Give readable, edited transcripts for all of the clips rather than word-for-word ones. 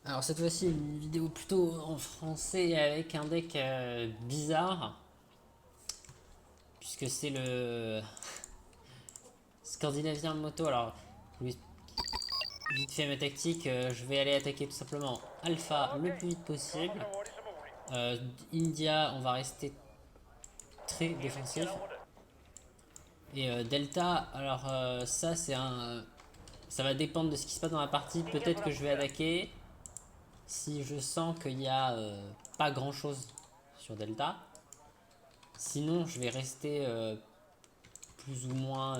Alors cette fois-ci une vidéo plutôt en français avec un deck bizarre puisque c'est le Scandinavien Moto. Alors vite fait ma tactique, je vais aller attaquer tout simplement Alpha le plus vite possible. Euh, India, on va rester très défensif. Et Delta, alors ça c'est un, ça va dépendre de ce qui se passe dans la partie. Peut-être que je vais attaquer si je sens qu'il n'y a pas grand chose sur Delta. Sinon, je vais rester plus ou moins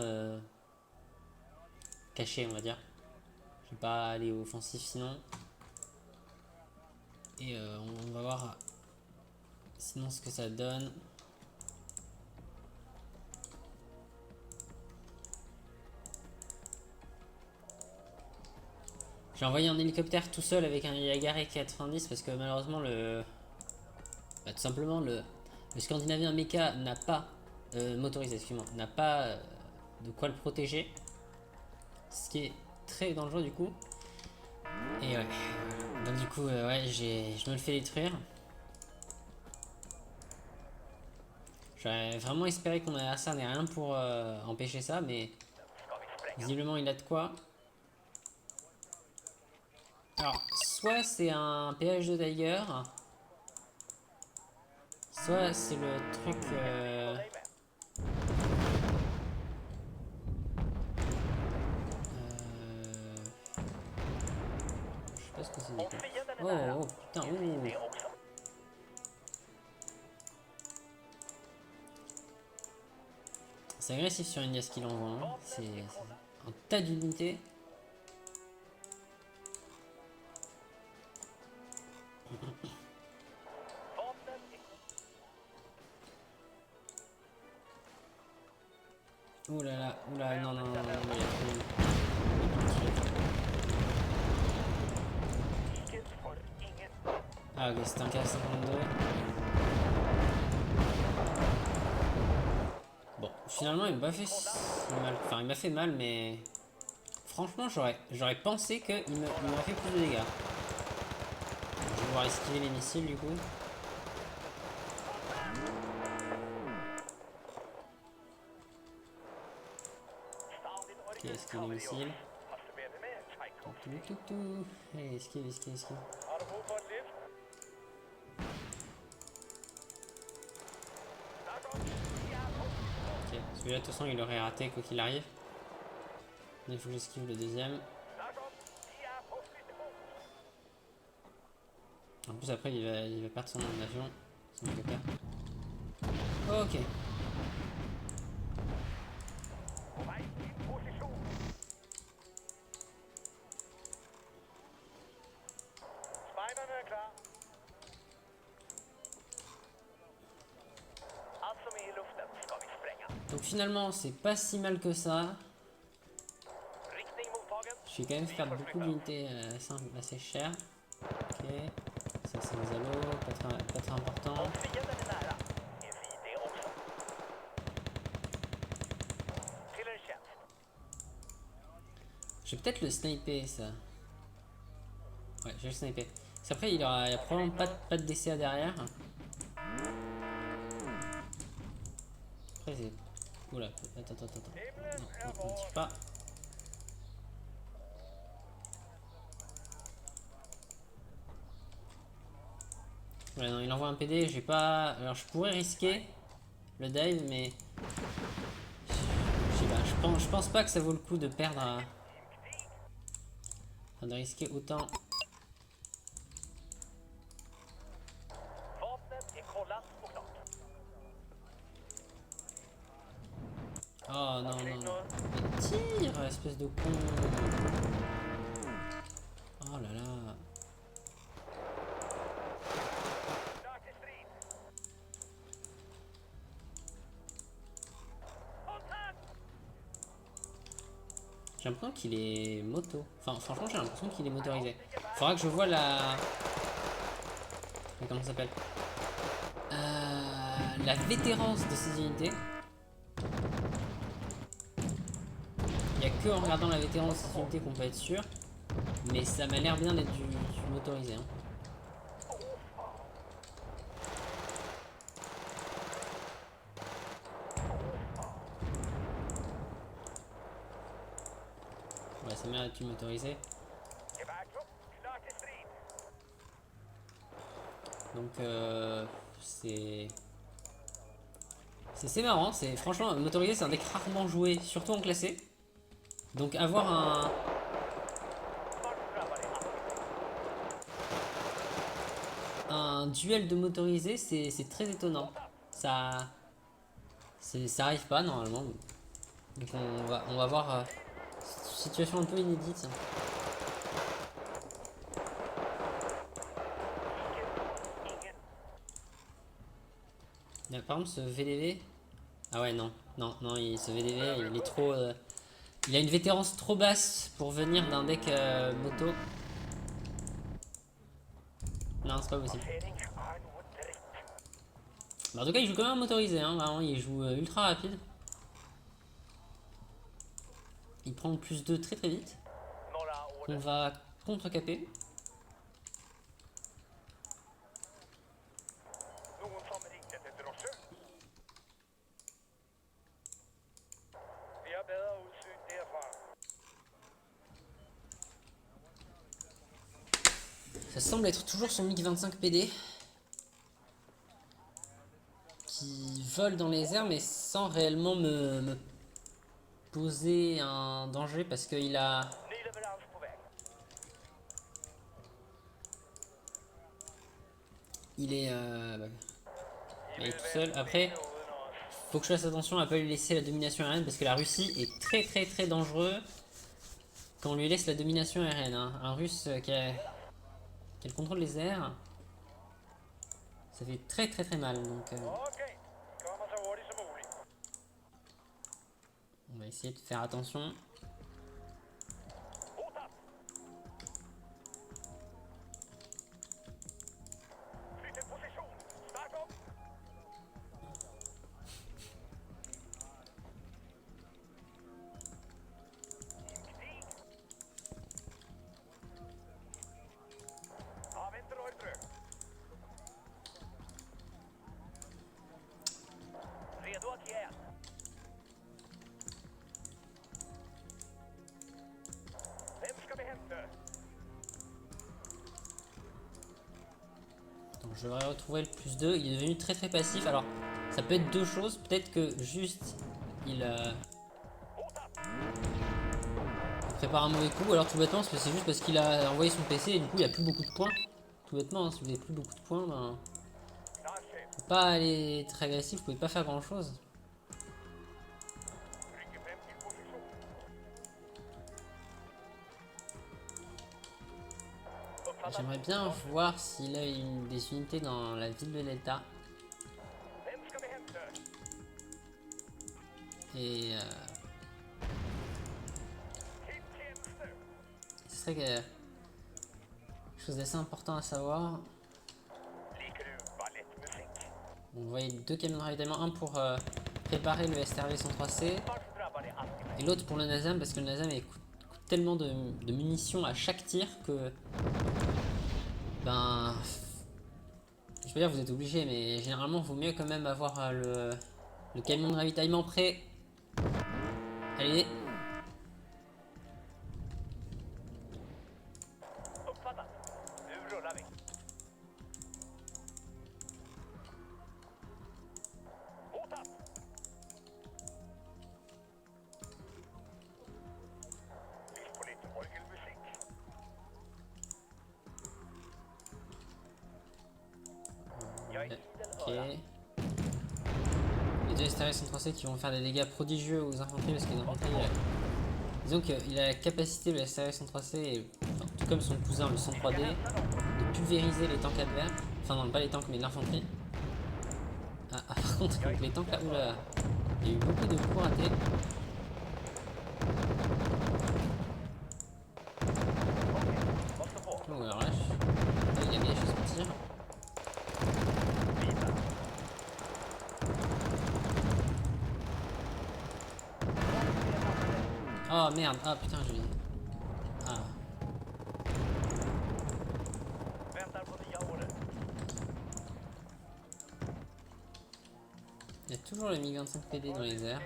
caché, on va dire. Je vais pas aller offensif sinon. Et on va voir sinon ce que ça donne. J'ai envoyé un hélicoptère tout seul avec un Yagare 90 parce que malheureusement tout simplement le Scandinavien Mecha n'a pas motorisé, excuse-moi, n'a pas de quoi le protéger. Ce qui est très dangereux du coup. Et ouais. Donc du coup, ouais, je me le fais détruire. J'aurais vraiment espéré qu'on adversaire n'ait rien pour empêcher ça, mais visiblement il a de quoi. Alors, soit c'est un PH de Tiger, soit c'est le truc. Je sais pas ce que c'est du coup. Oh, oh putain, oh. C'est agressif sur India ce qu'il envoie, hein. C'est un tas d'unités. Ouh là là, ouh là, non, non, non, non, non, il y a trop. Ah ok, c'était un K52. Bon, finalement il m'a pas fait si mal. Enfin, il m'a fait mal, mais franchement, j'aurais pensé qu'il m'aurait fait plus de dégâts. Je vais devoir esquiver les missiles du coup. Ok, esquive les missiles. Tout. Allez, esquive. Ok, celui-là de toute façon il aurait raté quoi qu'il arrive. Il faut que j'esquive le deuxième. En plus après il va perdre son avion. Son hélicoptère. Ok. Donc finalement c'est pas si mal que ça. Je vais quand même faire beaucoup d'unités assez chères. Ok. Ça c'est les allos, pas très important. Je vais peut-être le sniper ça. Ouais, je vais le sniper. Parce qu'après il y a probablement pas de DCA derrière. Après c'est. Oula, attends. Non, ne tire pas. Ouais, non, il envoie un PD, j'ai pas. Alors je pourrais risquer le dive, mais. Je sais pas, je pense pas que ça vaut le coup de perdre. Enfin, de risquer autant. Oh non. Mais tire, espèce de con. Oh là là. J'ai l'impression qu'il est moto. Enfin, franchement, j'ai l'impression qu'il est motorisé. Faudra que je vois la. Comment ça s'appelle la vétérance de ces unités. Il n'y a que en regardant la vétérance de ces unités qu'on peut être sûr. Mais ça m'a l'air bien d'être du motorisé. Hein. Ouais, ça m'a l'air d'être du motorisé. Donc c'est marrant, c'est franchement motorisé c'est un deck rarement joué, surtout en classé. Donc avoir un duel de motorisé c'est très étonnant. Ça arrive pas normalement. Donc on va voir situation un peu inédite. Là, par exemple ce VDV. Ah ouais non, ce VDV il est trop. Il a une vétérance trop basse pour venir d'un deck moto. Non c'est pas possible. Bah, en tout cas il joue quand même motorisé, hein, vraiment, il joue ultra rapide. Il prend le plus 2 très très vite. On va contre-caper. Ça semble être toujours son MiG 25 PD qui vole dans les airs mais sans réellement me poser un danger parce qu'il a... Il est, il est tout seul. Après, faut que je fasse attention à ne pas lui laisser la domination aérienne parce que la Russie est très très très dangereux quand on lui laisse la domination aérienne. Hein. Un Russe qui le contrôle des airs, ça fait très très très mal. Donc, on va essayer de faire attention. Donc je vais retrouver le plus 2. Il est devenu très très passif. Alors ça peut être deux choses. Peut-être que juste il prépare un mauvais coup. Alors tout bêtement c'est juste parce qu'il a envoyé son PC et du coup il a plus beaucoup de points. Tout bêtement, hein, si vous n'avez plus beaucoup de points, ben, faut pas aller très agressif, vous pouvez pas faire grand chose. J'aimerais bien voir s'il a des unités dans la ville de Delta. Et ce serait quelque chose d'assez important à savoir. Vous voyez deux camions de ravitaillement, un pour préparer le STRV 103C et l'autre pour le NASAM parce que le NASAM coûte tellement de munitions à chaque tir que ben je veux dire vous êtes obligé mais généralement il vaut mieux quand même avoir le camion de ravitaillement prêt. Allez. Ok. Les deux STRV 103C qui vont faire des dégâts prodigieux aux infanteries parce que les infanteries... disons qu'il a la capacité, le STRV 103C, enfin, tout comme son cousin le 103D, de pulvériser les tanks adverses. Enfin non, pas les tanks mais l'infanterie. Par contre, avec les tanks là, oula, il y a eu beaucoup de coups ratés. Oh alors là, il y a des choses qui tirent. Oh merde, ah putain, j'ai... Ah. toujours le MiG-25 PD dans les airs.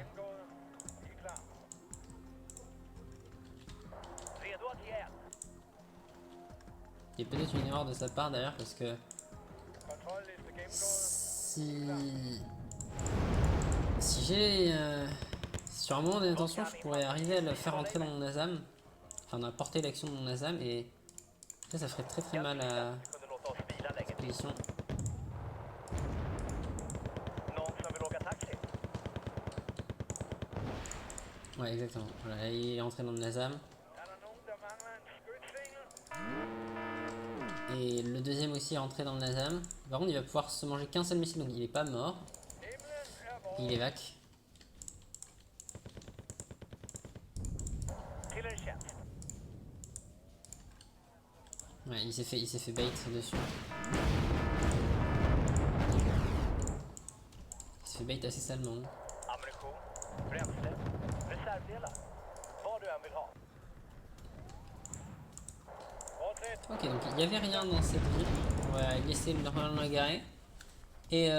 Il y a peut-être une erreur de sa part d'ailleurs parce que si j'ai sur un moment d'intention, je pourrais arriver à le faire entrer dans mon ASAM, enfin à porter l'action de mon ASAM, et ça ferait très mal à cette position. Ouais, exactement. Voilà, il est entré dans le ASAM. Et le deuxième aussi est rentré dans le NASAM. Par contre, il va pouvoir se manger qu'un seul missile, donc il est pas mort. Il évac. Ouais, il s'est fait bait dessus. Il s'est fait bait assez salement. Ok, donc il n'y avait rien dans cette ville. On va laisser normalement la garer. Et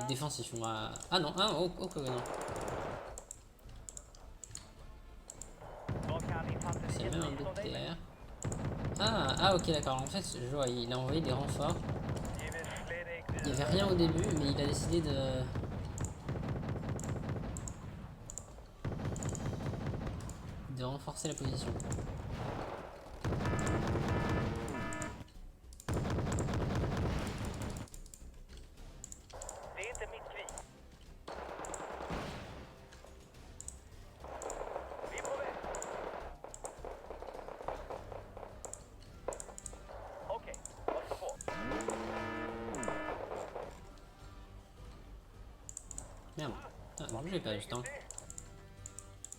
défensif, on va... Ah non, ah, oh, non. C'est même un BTR. Ah, ok, d'accord. En fait, je vois, il a envoyé des renforts. Il n'y avait rien au début, mais il a décidé de renforcer la position. Merde. Ah, ne bougez pas juste, hein.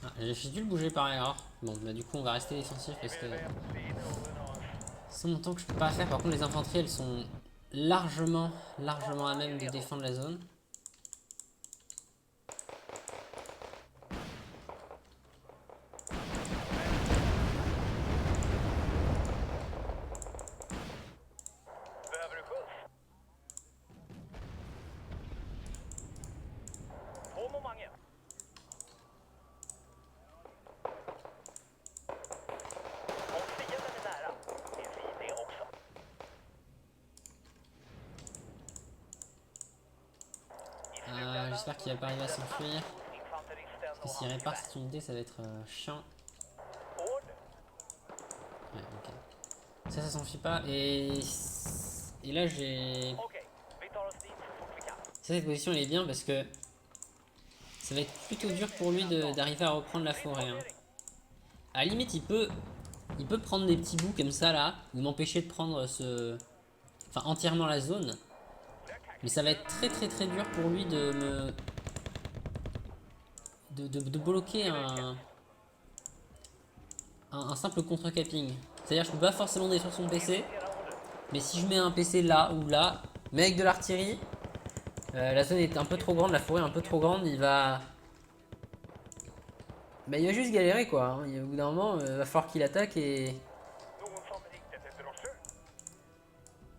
Ah, j'ai dû le bouger par erreur. Bon, bah du coup on va rester défensif parce que c'est mon temps que je peux pas faire. Par contre les infanteries elles sont largement à même de défendre la zone. J'espère qu'il va pas arriver à s'enfuir. Parce que s'il répare cette unité, ça va être chiant. Ouais, ok. Ça s'enfuit pas. Et là, j'ai... Cette position, elle est bien parce que ça va être plutôt dur pour lui d'arriver à reprendre la forêt. Hein. À la limite, il peut prendre des petits bouts comme ça, là, ou m'empêcher de prendre entièrement la zone. Mais ça va être très dur pour lui de me... de bloquer un simple contre-capping. C'est-à-dire je peux pas forcément détruire son PC, mais si je mets un PC là ou là, mais avec de l'artillerie, la zone est un peu trop grande, la forêt est un peu trop grande, il va... Bah, il va juste galérer quoi, hein. Au bout d'un moment, il va falloir qu'il attaque et...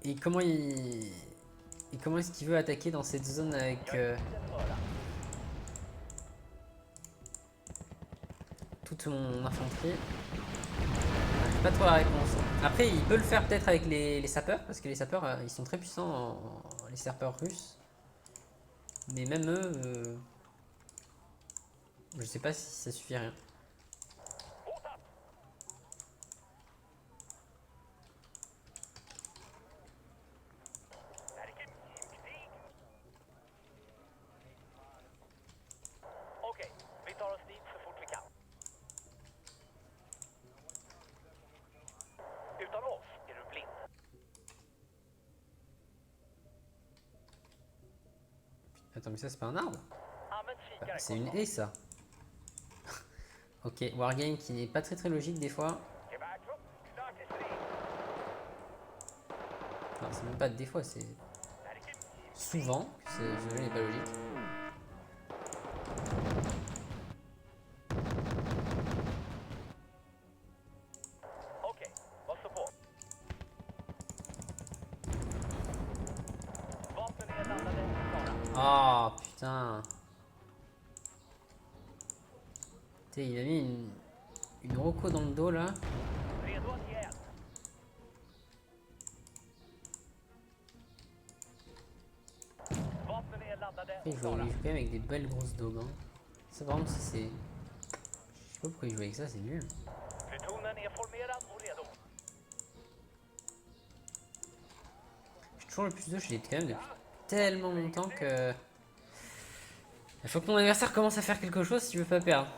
Et comment il... Et comment est-ce qu'il veut attaquer dans cette zone avec... toute mon infanterie? J'ai pas trop la réponse. Après, il peut le faire peut-être avec les sapeurs, parce que les sapeurs, ils sont très puissants, les sapeurs russes. Mais même eux, je sais pas si ça suffit à rien. Attends, mais ça c'est pas un arbre? C'est une haie ça. Ok, wargame qui n'est pas très logique des fois. Non, c'est même pas des fois, c'est souvent que ce jeu n'est pas logique. Putain. Putain, il a mis une roco dans le dos là. Après, il joue quand même avec des belles grosses dogs. Hein. Ça, par exemple, c'est. Je sais pas pourquoi il joue avec ça, c'est nul. J'ai toujours le plus 2 chez les quand même depuis tellement longtemps que. Il faut que mon adversaire commence à faire quelque chose si tu veux pas perdre.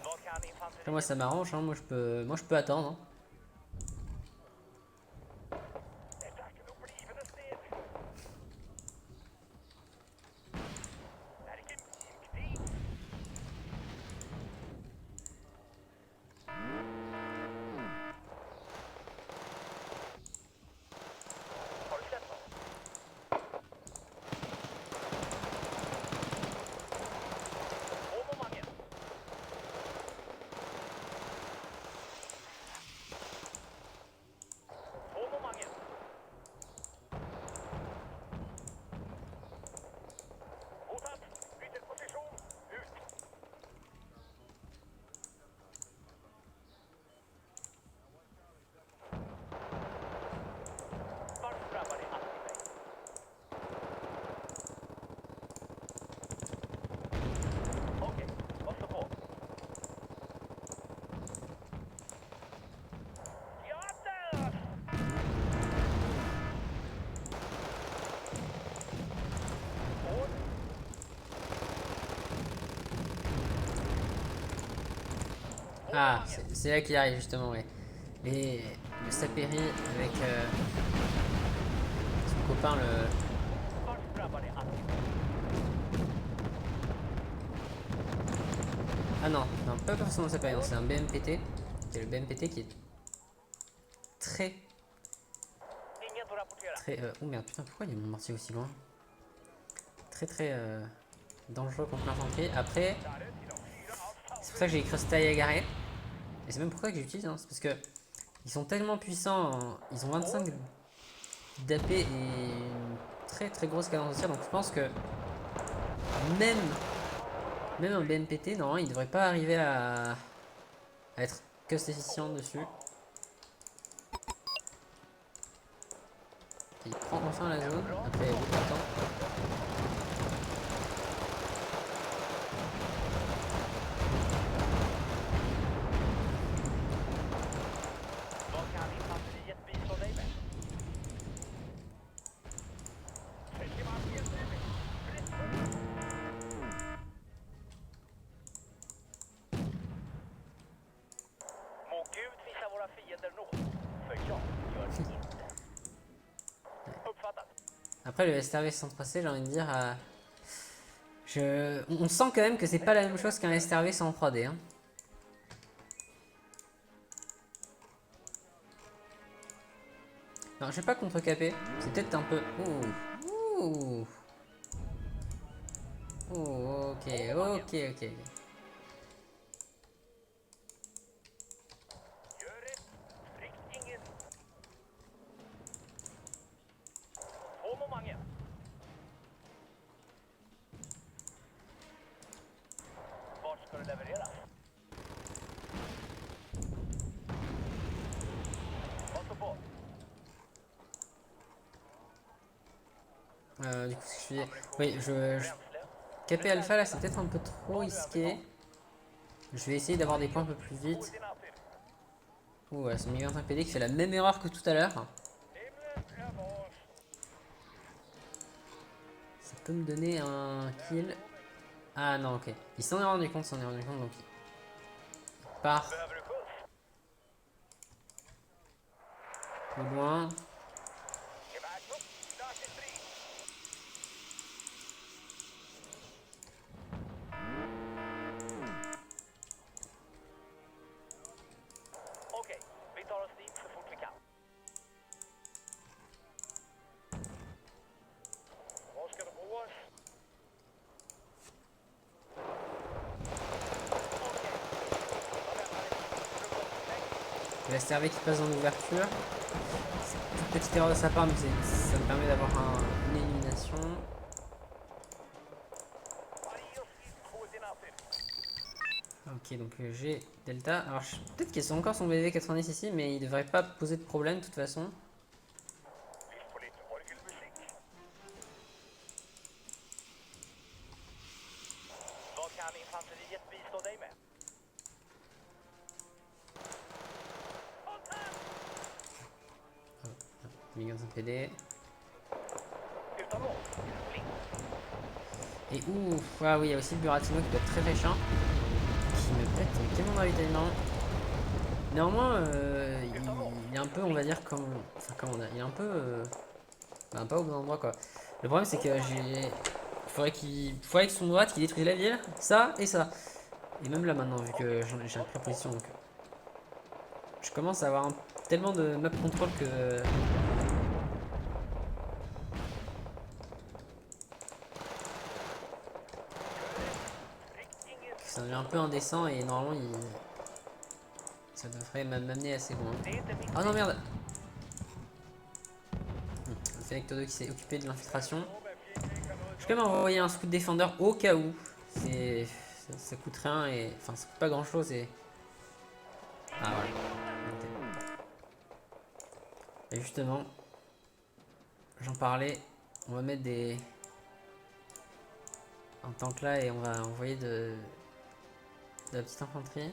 Après, moi ça m'arrange, hein. Moi je peux attendre. Hein. Ah, c'est là qu'il arrive justement, ouais. Le Saperi avec son copain, le. Ah non, non, pas forcément le Saperi, c'est un BMPT. C'est le BMPT qui est très. Oh merde, putain, pourquoi il y a mon mortier aussi loin? Très dangereux contre l'infanterie. Après, c'est pour ça que j'ai écrit Style Garé. Et c'est même pourquoi que j'utilise, hein. C'est parce que ils sont tellement puissants, ils ont 25 d'AP et une très grosse cadence de tir, donc je pense que même un BMPT, non, il devrait pas arriver à être cost efficient dessus. Il prend enfin la zone, après beaucoup de temps. Après le STRV 103C, j'ai envie de dire, on sent quand même que c'est pas la même chose qu'un STRV 103D. Hein. Non, je vais pas contre-caper, c'est peut-être un peu. Ouh. Ouh, ok. Du coup, ce que je disais. Oui, Capé alpha là, c'est peut-être un peu trop risqué. Je vais essayer d'avoir des points un peu plus vite. Ouh, ouais, c'est 1025 PD qui fait la même erreur que tout à l'heure. Ça peut me donner un kill. Ah non, ok. Il s'en est rendu compte, donc il part plus loin. La STRV qui passe dans l'ouverture. Toute petite erreur de sa part, mais ça me permet d'avoir une élimination. Ok, donc j'ai Delta. Alors peut-être qu'ils sont encore son BV90 ici, mais il devrait pas poser de problème de toute façon. Millions de PD. Et ouf, ah oui, il y a aussi le Buratino qui doit être très très chiant. Qui me pète tellement d'ravitaillement. Néanmoins, il est un peu, on va dire, comme. Enfin, comment dire, il est un peu. Bah, pas au bon endroit quoi. Le problème c'est que j'ai. Il faudrait que son droite qui détruise la ville, ça et ça. Et même là maintenant, vu que j'ai pris position, donc. Je commence à avoir tellement de map control que. Ça devient un peu indécent et normalement ça devrait m'amener assez loin. Oh non merde. Le Fennec 2 qui s'est occupé de l'infiltration. Je vais quand même envoyer un scout défender au cas où. Ça coûte rien et. Enfin ça coûte pas grand chose et. Ah voilà. Et justement, j'en parlais. On va mettre un tank là et on va envoyer de la petite infanterie.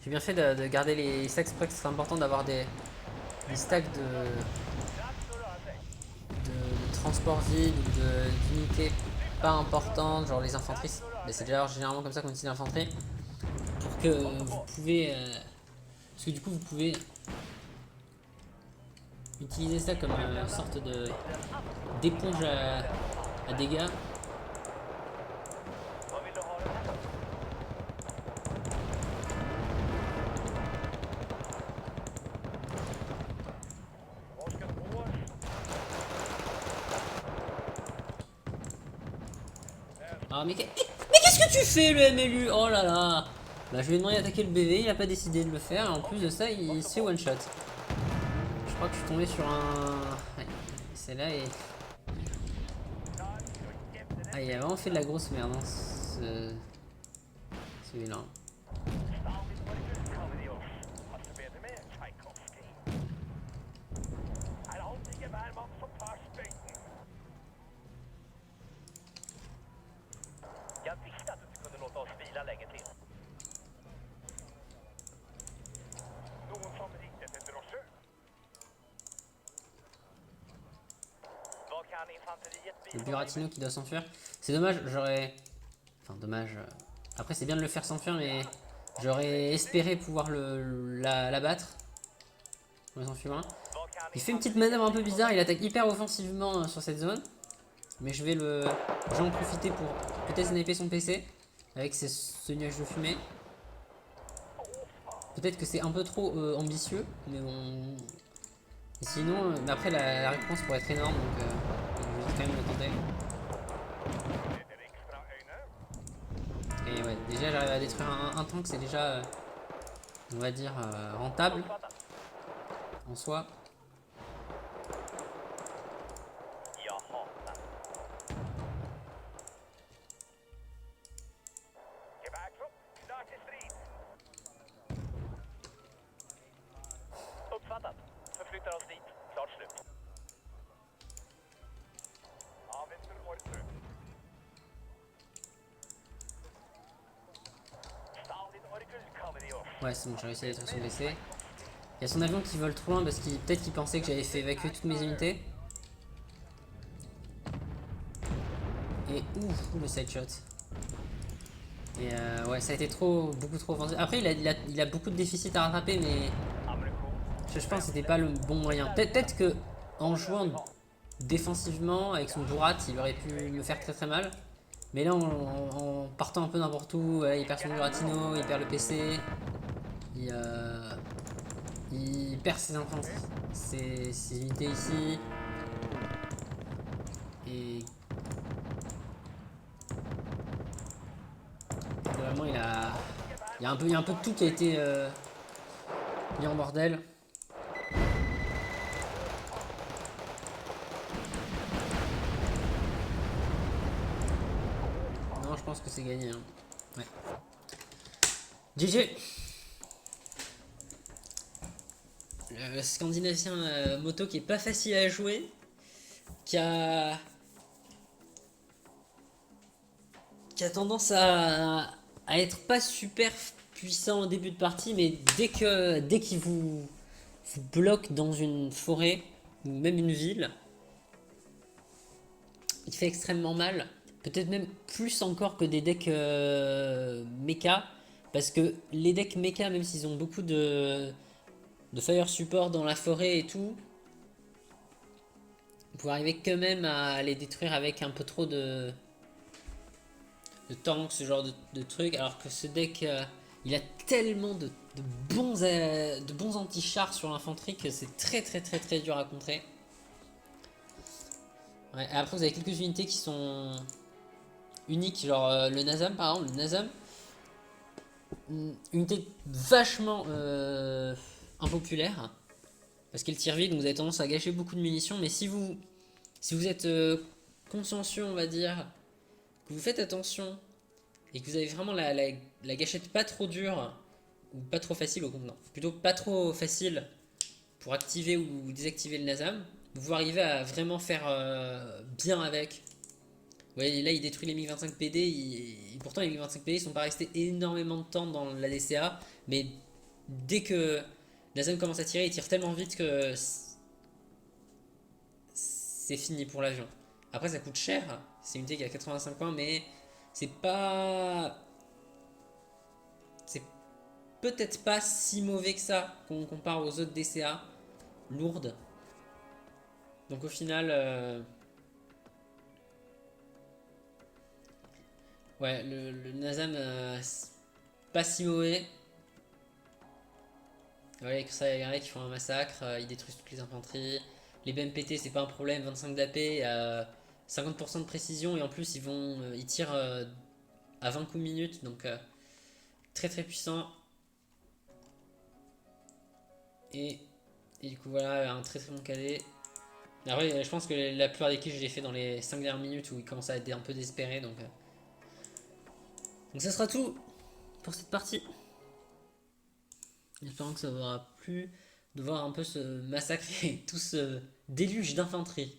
J'ai bien fait de garder les stacks, c'est pour que c'est important d'avoir des stacks de transport vide ou d'unités pas importantes, genre les infanteries. Mais c'est déjà généralement comme ça qu'on utilise l'infanterie. Pour que vous pouvez. Parce que du coup, vous pouvez utiliser ça comme une sorte d'éponge à dégâts. Ah mais qu'est-ce que tu fais le MLU? Oh là là. Bah je lui ai demandé d'attaquer le BV, il a pas décidé de le faire et en plus de ça il se fait one shot. Je crois que je suis tombé sur un. Ouais, celle-là et. Ah il a vraiment fait de la grosse merde hein, celui-là. Le Buratino qui doit s'enfuir. C'est dommage, j'aurais. Enfin, dommage. Après, c'est bien de le faire s'enfuir, mais j'aurais espéré pouvoir l'abattre. On s'enfuit loin. Il fait une petite manœuvre un peu bizarre, il attaque hyper offensivement sur cette zone. Mais je vais en profiter pour peut-être sniper son PC avec ce nuage de fumée. Peut-être que c'est un peu trop ambitieux, mais bon. Et sinon, mais après la récompense pourrait être énorme, donc je vais quand même le tenter. Et ouais, déjà j'arrive à détruire un tank, c'est déjà, on va dire, rentable en soi. Ouais, c'est bon, j'ai réussi à détruire son PC. Il y a son avion qui vole trop loin parce qu'il peut-être qu'il pensait que j'avais fait évacuer toutes mes unités. Et ouf, le side shot. Et ouais, ça a été beaucoup trop offensif. Après, il a beaucoup de déficits à rattraper, mais je pense que c'était pas le bon moyen. Peut-être que en jouant défensivement avec son Bourrat, il aurait pu me faire très très mal. Mais là, en partant un peu n'importe où, il perd son Buratino, il perd le PC. Il perd ses infanteries, ses unités ici. Et vraiment il y a un peu de tout qui a été mis en bordel. Non, je pense que c'est gagné. Hein. Ouais. GG. Le Scandinavien moto qui est pas facile à jouer, qui a tendance à être pas super puissant au début de partie, mais dès qu'il vous bloque dans une forêt ou même une ville, il fait extrêmement mal. Peut-être même plus encore que des decks mecha, parce que les decks mecha, même s'ils ont beaucoup de fire support dans la forêt et tout, vous pouvez arriver quand même à les détruire avec un peu trop de tanks, ce genre de trucs, alors que ce deck, il a tellement de bons anti-chars sur l'infanterie que c'est très dur à contrer. Ouais, après vous avez quelques unités qui sont uniques, genre le Nazam par exemple, le Nazam, unité vachement impopulaire, parce qu'elle tire vite, donc vous avez tendance à gâcher beaucoup de munitions, mais si vous êtes consciencieux, on va dire, que vous faites attention, et que vous avez vraiment la gâchette pas trop dure, ou pas trop facile, non, plutôt pas trop facile pour activer ou désactiver le Nazam, vous pouvez arriver à vraiment faire bien avec. Vous voyez, là il détruit les MiG-25 PD, pourtant les MiG-25 PD ils sont pas restés énormément de temps dans la DCA, mais dès que Nazam commence à tirer, il tire tellement vite que c'est fini pour l'avion. Après ça coûte cher, c'est une unité qui a 85 points, mais c'est pas... C'est peut-être pas si mauvais que ça qu'on compare aux autres DCA lourdes. Donc au final, ouais, le Nazam, pas si mauvais. Ouais, que ça, il y en a qui font un massacre, ils détruisent toutes les infanteries. Les BMPT, c'est pas un problème, 25 d'AP, 50% de précision, et en plus ils tirent à 20 coups minutes, donc très puissant. Et, et du coup voilà, un très bon cadet. Après, je pense que la plupart des kills je les fait dans les 5 dernières minutes où il commence à être un peu désespéré, donc ça sera tout pour cette partie. Espérant que ça vous aura plu de voir un peu ce massacre et tout ce déluge d'infanterie.